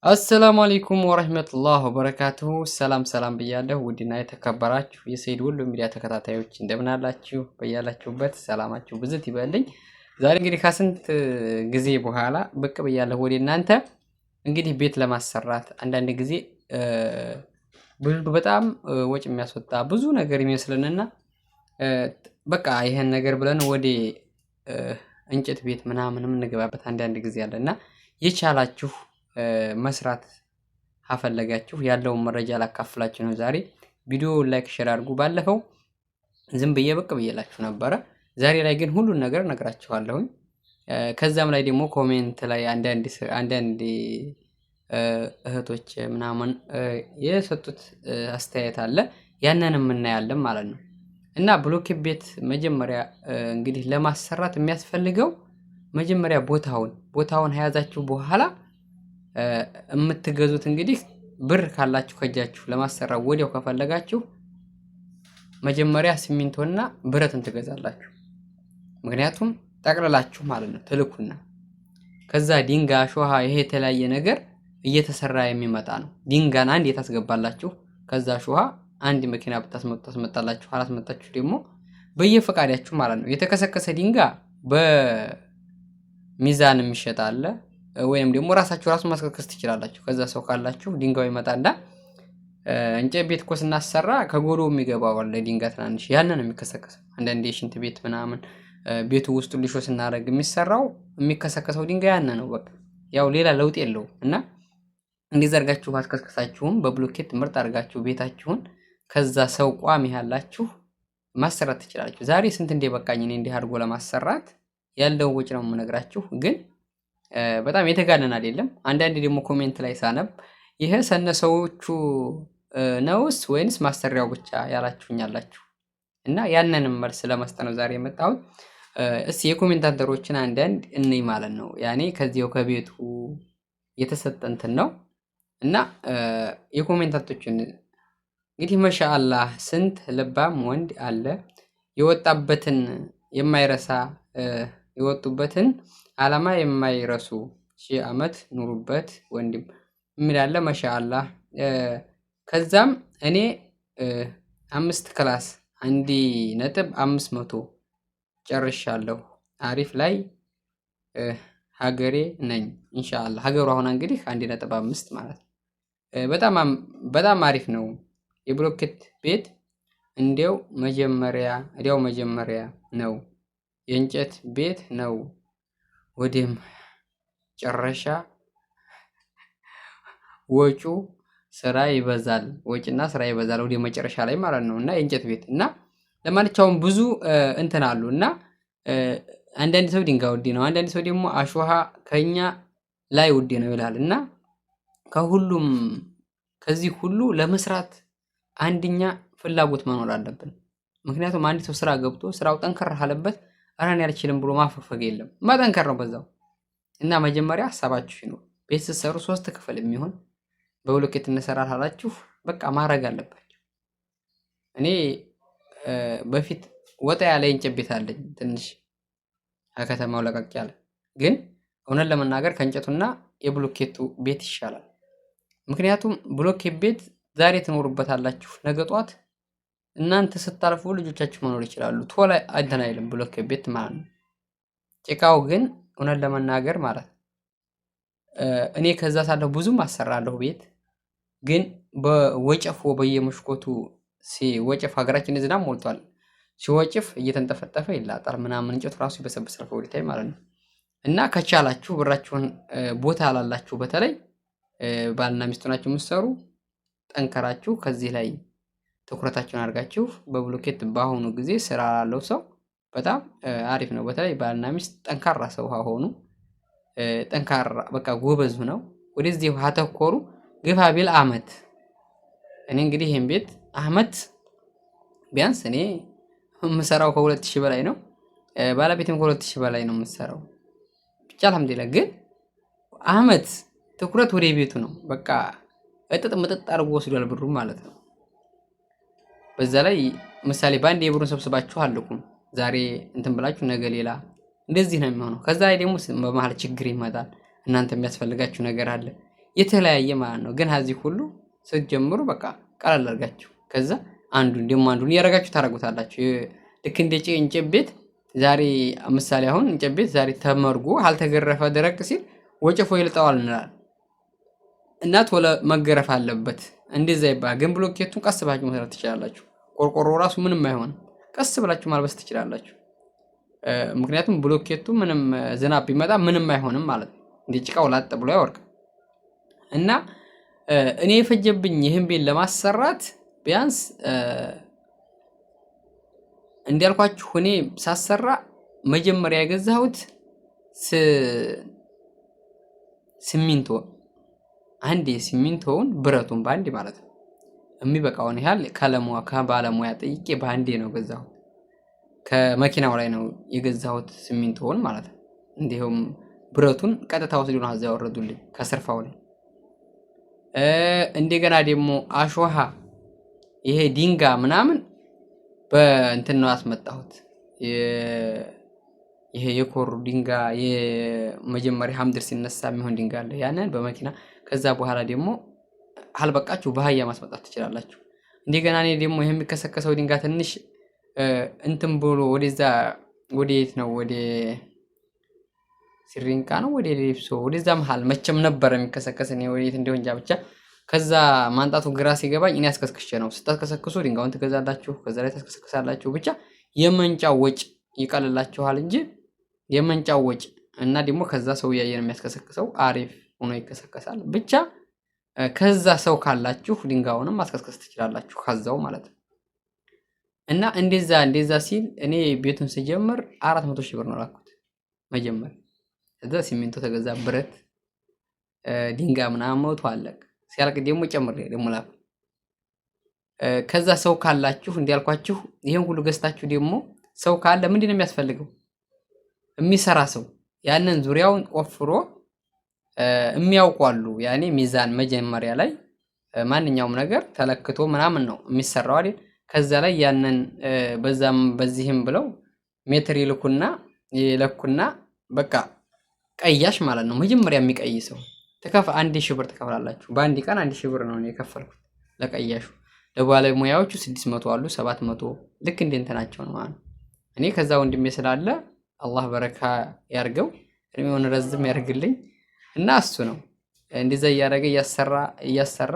አሰላሙ አለይኩም ወረህመቱላህ ወበረካቱሁ። ሰላም ሰላም ብያለሁ። ውድና የተከበራችሁ የሰይድ ወሎ ሚዲያ ተከታታዮች እንደምን አላችሁ? በያላችሁበት ሰላማችሁ ብዝት ይበልኝ። ዛሬ እንግዲህ ከስንት ጊዜ በኋላ ብቅ ብያለሁ ወደ እናንተ። እንግዲህ ቤት ለማሰራት አንዳንድ ጊዜ በጣም ወጪ የሚያስወጣ ብዙ ነገር ይመስልንና በቃ ይሄን ነገር ብለን ወደ እንጨት ቤት ምናምን የምንገባበት አንዳንድ ጊዜ አለና የቻላችሁ መስራት አፈለጋችሁ ያለውን መረጃ ላካፍላችሁ ነው ዛሬ። ቪዲዮ ላይክ ሼር አድርጉ። ባለፈው ዝም ብዬ ብቅ ብዬላችሁ ነበረ። ዛሬ ላይ ግን ሁሉን ነገር ነግራችኋለሁኝ። ከዛም ላይ ደግሞ ኮሜንት ላይ አንዳንድ እህቶች ምናምን የሰጡት አስተያየት አለ። ያንንም እናያለን ማለት ነው። እና ብሎኬት ቤት መጀመሪያ እንግዲህ ለማሰራት የሚያስፈልገው መጀመሪያ ቦታውን ከያዛችሁ በኋላ የምትገዙት እንግዲህ ብር ካላችሁ ከጃችሁ ለማሰራት ወዲያው ከፈለጋችሁ መጀመሪያ ሲሚንቶና ብረትን ትገዛላችሁ። ምክንያቱም ጠቅልላችሁ ማለት ነው ትልኩና ከዛ ድንጋይ፣ አሸዋ ይሄ የተለያየ ነገር እየተሰራ የሚመጣ ነው። ድንጋይን አንድ የታስገባላችሁ ከዛ አሸዋ አንድ መኪና ታስመጣላችሁ። አላስመጣችሁ ደግሞ በየፈቃዳችሁ ማለት ነው። የተከሰከሰ ድንጋይ በሚዛን የሚሸጥ አለ፣ ወይም ደግሞ ራሳችሁ ማስከከስ ትችላላችሁ። ከዛ ሰው ካላችሁ ድንጋዩ ይመጣና እንጨት ቤት እኮ ስናሰራ ከጎዶ የሚገባው አለ ድንጋይ ትናንሽ፣ ያንን የሚከሰከሰው አንዳንዴ የሽንት ቤት ምናምን ቤቱ ውስጥ ሊሾ ስናደርግ የሚከሰከሰው ድንጋይ ያነ ነው። በቃ ያው ሌላ ለውጥ የለውም። እና እንዲዘርጋችሁ አስከስከሳችሁም በብሎኬት ምርጥ አድርጋችሁ ቤታችሁን ከዛ ሰው ቋሚ ያላችሁ ማሰራት ትችላላችሁ። ዛሬ ስንት እንደበቃኝ እኔ እንዲህ አድርጎ ለማሰራት ያለው ወጪ ነው የምነግራችሁ። ግን በጣም የተጋነን አይደለም። አንዳንዴ ደግሞ ኮሜንት ላይ ሳነብ ይሄ ሰነሰዎቹ ነውስ ወይንስ ማሰሪያው ብቻ ያላችሁኛላችሁ እና ያንንም መልስ ለመስጠት ነው ዛሬ የመጣሁት። እስቲ የኮሜንታተሮችን አንዳንድ እንይ ማለት ነው። ያኔ ከዚያው ከቤቱ የተሰጠንትን ነው እና የኮሜንታቶችን እንግዲህ ማሻአላህ ስንት ልባም ወንድ አለ የወጣበትን የማይረሳ የወጡበትን ዓላማ የማይረሱ ሺህ ዓመት ኑሩበት ወንድም የሚላለ ማሻአላህ። ከዛም እኔ 5 ክላስ 1.500 ጨርሻለሁ። አሪፍ ላይ ሀገሬ ነኝ ኢንሻአላህ። ሀገሩ አሁን እንግዲህ 1.5 ማለት ነው። በጣም አሪፍ ነው። የብሎኬት ቤት እንዲያው መጀመሪያ ነው። የእንጨት ቤት ነው ወደም ጨረሻ ወጪና ስራ ይበዛል ወደ መጨረሻ ላይ ማለት ነው። እና የእንጨት ቤት እና ለማንኛውም ብዙ እንትን አሉ እና አንዳንድ ሰው ድንጋይ ውድ ነው፣ አንዳንድ ሰው ደግሞ አሸዋ ከኛ ላይ ውድ ነው ይላል። እና ከዚህ ሁሉ ለመስራት አንደኛ ፍላጎት መኖር አለብን። ምክንያቱም አንድ ሰው ስራ ገብቶ ስራው ጠንከር ካለበት አራን ያልችልም ብሎ ማፈግፈግ የለም፣ መጠንከር ነው በዛው። እና መጀመሪያ ሐሳባችሁ ይኖር። ቤት ስትሰሩ 3 ክፍል የሚሆን በብሎኬት እንሰራላችሁ በቃ ማድረግ አለባችሁ። እኔ በፊት ወጣ ያለ እንጨት ቤት አለኝ ትንሽ ከከተማው ለቀቅ ያለ፣ ግን እውነት ለመናገር ከእንጨቱና የብሎኬቱ ቤት ይሻላል። ምክንያቱም ብሎኬት ቤት ዛሬ ትኖሩበታላችሁ፣ ነገ ጧት እናንተ ስታልፉ ልጆቻችሁ መኖር ይችላሉ። ቶሎ እንትን አይልም ብሎኬት ቤት ማለት ነው። ጭቃው ግን እውነት ለመናገር ማለት እኔ ከዛ ሳለሁ ብዙም አሰራለሁ ቤት፣ ግን በወጨፎ በየመስኮቱ ሲወጨፍ ሀገራችን ዝናብ ሞልቷል። ሲወጭፍ እየተንጠፈጠፈ ይላጣል ምናምን እንጨቱ ራሱ ይበሰብሳል ከወዲታይ ማለት ነው። እና ከቻላችሁ ብራችሁን ቦታ አላላችሁ በተለይ ባልና ሚስት ናችሁ የምትሰሩ ጠንከራችሁ ከዚህ ላይ ትኩረታችሁን አድርጋችሁ በብሎኬት በአሁኑ ጊዜ ስራ ላለው ሰው በጣም አሪፍ ነው። በተለይ ባልና ሚስት ጠንካራ ሰው ሆኑ፣ ጠንካራ በቃ ጎበዝ ነው ወደዚህ አተኮሩ። ግፋ ቢል አመት እኔ እንግዲህ ይሄን ቤት አመት ቢያንስ እኔ የምሰራው ከ2000 በላይ ነው። ባለቤቴም ከ2000 በላይ ነው የምሰራው። ብቻ አልሐምዱሊላህ። ግን አመት ትኩረት ወደ ቤቱ ነው። በቃ እጥጥ ምጥጥ አድርጎ ወስዷል ብሩ ማለት ነው። በዛ ላይ ምሳሌ ባንድ የብሩን ሰብስባችሁ አልኩም ዛሬ እንትን ብላችሁ ነገ ሌላ እንደዚህ ነው የሚሆነው። ከዛ ላይ ደግሞ በመሃል ችግር ይመጣል። እናንተ የሚያስፈልጋችሁ ነገር አለ። የተለያየ ማለት ነው። ግን ከዚህ ሁሉ ስትጀምሩ በቃ ቀላል አድርጋችሁ ከዛ አንዱን እያደረጋችሁ ታደርጉታላችሁ። ልክ እንደ እንጨት ቤት ዛሬ ምሳሌ አሁን እንጨት ቤት ዛሬ ተመርጎ አልተገረፈ ደረቅ ሲል ወጨፎ ይልጠዋል እንላለን እና ቶሎ መገረፍ አለበት። እንደዛ ይባላል። ግን ብሎኬቱን ቀስ ብላችሁ መስራት ትችላላችሁ። ቆርቆሮ ራሱ ምንም አይሆንም። ቀስ ብላችሁ ማልበስ ትችላላችሁ። ምክንያቱም ብሎኬቱ ምንም ዝናብ ቢመጣ ምንም አይሆንም ማለት ነው። እንደ ጭቃው ላጥ ብሎ አይወርቅም። እና እኔ የፈጀብኝ ይህን ቤት ለማሰራት ቢያንስ እንዲያልኳችሁ እኔ ሳሰራ መጀመሪያ የገዛሁት ሲሚንቶ አንድ ሲሚንቶውን ብረቱን ባንዲ ማለት ነው የሚበቃውን ያህል ከባለሙያ ጠይቄ ባንዴ ነው ገዛሁት። ከመኪናው ላይ ነው የገዛሁት ሲሚንቶውን ማለት ነው። እንዲሁም ብረቱን ቀጥታ ወስዶ ነው አዛ ያወረዱልኝ ከስርፋው ላይ። እንደገና ደግሞ አሸዋ ይሄ ድንጋ ምናምን በእንትን ነው ያስመጣሁት። ይሄ የኮሩ ድንጋ የመጀመሪያ ሀምድር ሲነሳ የሚሆን ድንጋ አለ ያንን በመኪና ከዛ በኋላ ደግሞ አልበቃችሁ በአህያ ማስመጣት ትችላላችሁ። እንደገና እኔ ደግሞ ይሄ የሚከሰከሰው ድንጋ ትንሽ እንትን ብሎ ወደዛ ወዴት ነው ወደ ሲሪንቃ ነው ወደ ሌፕሶ ወደዛ መሃል መቼም ነበር የሚከሰከስ እኔ ወዴት እንደሆነ እንጃ ብቻ ከዛ ማንጣቱ ግራ ሲገባኝ እኔ አስከስክሼ ነው። ስታስከሰክሱ ድንጋዩን ትገዛላችሁ፣ ከዛ ላይ ታስከሰክሳላችሁ። ብቻ የመንጫው ወጭ ይቀልላችኋል እንጂ የመንጫው ወጭ እና ደግሞ ከዛ ሰው ያየን የሚያስከሰክሰው አሪፍ ሆኖ ይከሰከሳል። ብቻ ከዛ ሰው ካላችሁ ድንጋዩንም ማስከስከስ ትችላላችሁ ከዛው ማለት ነው። እና እንደዛ ሲል እኔ ቤቱን ስጀምር 400,000 ብር ነው ላኩት መጀመር። ከዛ ሲሚንቶ ተገዛ፣ ብረት ድንጋይ ምናምን ሞቶ አለቅ። ሲያልቅ ደግሞ ጨምሬ ደግሞ ላኩ። ከዛ ሰው ካላችሁ እንዲያልኳችሁ ይሄን ሁሉ ገዝታችሁ ደግሞ ሰው ካለ ምንድን ነው የሚያስፈልገው? የሚሰራ ሰው ያንን ዙሪያውን ቆፍሮ የሚያውቋሉ። ያኔ ሚዛን መጀመሪያ ላይ ማንኛውም ነገር ተለክቶ ምናምን ነው የሚሰራው አይደል? ከዛ ላይ ያንን በዛም በዚህም ብለው ሜትር ይለኩና በቃ ቀያሽ ማለት ነው። መጀመሪያ የሚቀይሰው 1,000 ብር ትከፍላላችሁ። በአንድ ቀን 1,000 ብር ነው የከፈልኩት ለቀያሹ። ለባለሙያዎቹ 600 አሉ 700 ልክ እንደ እንትናቸው ነው ማለት ነው። እኔ ከዛ ወንድሜ ስላለ አላህ በረካ ያርገው እድሜውን ረዝም ያርግልኝ እና እሱ ነው እንደዛ እያደረገ እያሰራ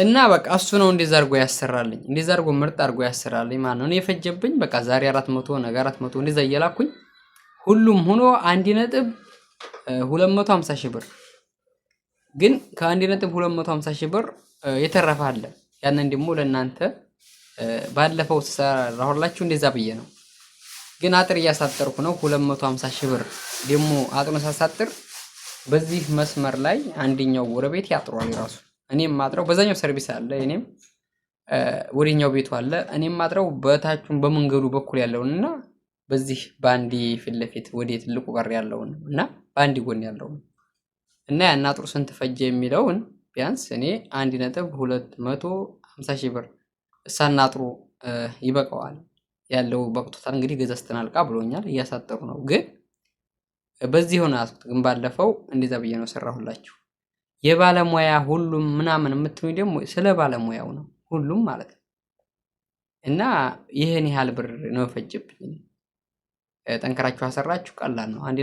እና በቃ እሱ ነው እንደዛ አድርጎ ያሰራልኝ። እንደዛ አድርጎ ምርጥ አድርጎ ያሰራልኝ ማለት ነው። እኔ የፈጀብኝ በቃ ዛሬ 400 ነገ 400 እንደዛ እየላኩኝ ሁሉም ሆኖ 1.250,000 ብር። ግን ከ1.250,000 ብር የተረፈ አለ። ያንን ደግሞ ለእናንተ ባለፈው ሰራሁላችሁ እንደዛ ብዬ ነው። ግን አጥር እያሳጠርኩ ነው 250,000 ብር ደግሞ አጥር ሳሳጥር በዚህ መስመር ላይ አንደኛው ጎረቤት ያጥሯል ራሱ። እኔም ማጥረው በዛኛው ሰርቪስ አለ፣ እኔም ወዲኛው ቤቱ አለ። እኔም ማጥረው በታቹን በመንገዱ በኩል ያለውንና በዚህ ባንዲ ፊት ለፊት ወደ ትልቁ በር ያለውን እና ባንዲ ጎን ያለውን እና ያን አጥሩ ስንት ፈጀ የሚለውን ቢያንስ እኔ 1.250,000 ብር ሳናጥሩ ይበቃዋል ያለው በቅቶታል። እንግዲህ ገዛስተን አልቃ ብሎኛል፣ እያሳጠሩ ነው። ግን በዚህ ሆነ አስኩት። ግን ባለፈው እንደዛ ብዬ ነው ሰራሁላችሁ። የባለሙያ ሁሉም ምናምን የምትሉኝ ደግሞ ስለ ባለሙያው ነው ሁሉም ማለት ነው። እና ይሄን ያህል ብር ነው ፈጅብኝ። ጠንከራችሁ አሰራችሁ ቀላል ነው። 1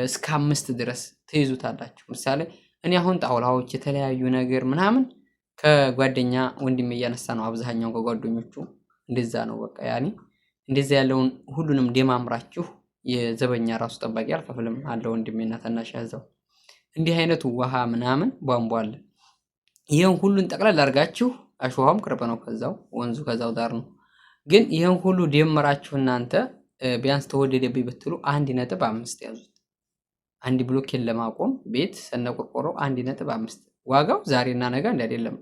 እስከ 5 ድረስ ትይዙታላችሁ። ምሳሌ እኔ አሁን ጣውላዎች የተለያዩ ነገር ምናምን ከጓደኛ ወንድሜ እያነሳ ነው አብዛኛው ከጓደኞቹ እንደዛ ነው። በቃ ያኔ እንደዛ ያለውን ሁሉንም ደማምራችሁ የዘበኛ ራሱ ጠባቂ አልከፍልም አለ ወንድሜና ታናሽ ያዘው። እንዲህ አይነቱ ውሃ ምናምን ቧንቧ አለ። ይሄን ሁሉን ጠቅላላ አድርጋችሁ አሸዋም ቅርብ ነው ከዛው ወንዙ ከዛው ዳር ነው። ግን ይሄን ሁሉ ደምራችሁ እናንተ ቢያንስ ተወደደብኝ ብትሉ 1.5 ያዙት። አንድ ብሎኬን ለማቆም ቤት ሰነቆርቆሮ 1.5 ዋጋው ዛሬና ነገ አይደለም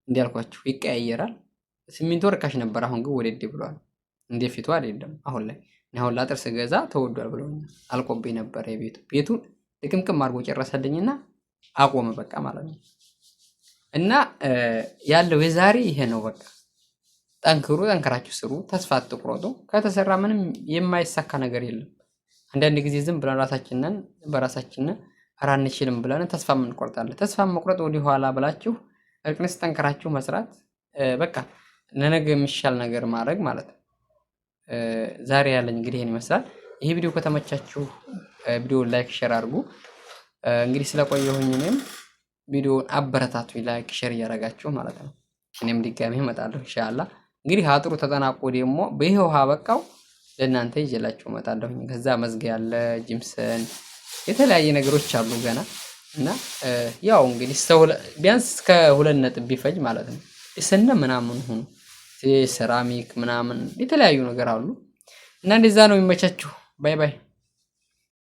እንዲያልኳችሁ ይቀያየራል። ሲሚንቶ ርካሽ ነበር፣ አሁን ግን ወደድ ብሏል። እንደፊቱ አይደለም አሁን ላይ። አሁን ላጥር ስገዛ ተወዷል ብለውኛል። አልቆብኝ ነበር ቤቱ ጥቅምቅም አድርጎ ጨረሰልኝና አቆመ በቃ ማለት ነው። እና ያለው የዛሬ ይሄ ነው በቃ። ጠንክራችሁ ስሩ፣ ተስፋ አትቁረጡ። ከተሰራ ምንም የማይሳካ ነገር የለም። አንዳንድ ጊዜ ዝም ብለን ራሳችንን በራሳችን ኧረ አንችልም ብለን ተስፋ እንቆርጣለን። ተስፋ መቁረጥ ወደ ኋላ ብላችሁ እልቅንስ ጠንክራችሁ መስራት በቃ ለነገ የሚሻል ነገር ማድረግ ማለት ነው። ዛሬ ያለኝ እንግዲህ ይሄን ይመስላል። ይሄ ቪዲዮ ከተመቻችሁ ቪዲዮውን ላይክ ሼር አድርጉ። እንግዲህ ስለቆየሁኝ እኔም ቪዲዮውን አበረታቱኝ ላይክ ሼር እያደረጋችሁ ማለት ነው። እኔም ድጋሚ እመጣለሁ ኢንሻአላህ። እንግዲህ አጥሩ ተጠናቆ ደግሞ በይሄው ውሃ በቃው ለእናንተ ይዤላችሁ እመጣለሁኝ። ከዛ መዝጊያ ያለ ጂምሰን የተለያየ ነገሮች አሉ ገና እና ያው እንግዲህ ቢያንስ እስከ 2 ነጥብ ቢፈጅ ማለት ነው። ስነ ምናምን ሆኖ ሴራሚክ ምናምን የተለያዩ ነገር አሉ እና እንደዛ ነው የሚመቻችሁ። ባይ ባይ።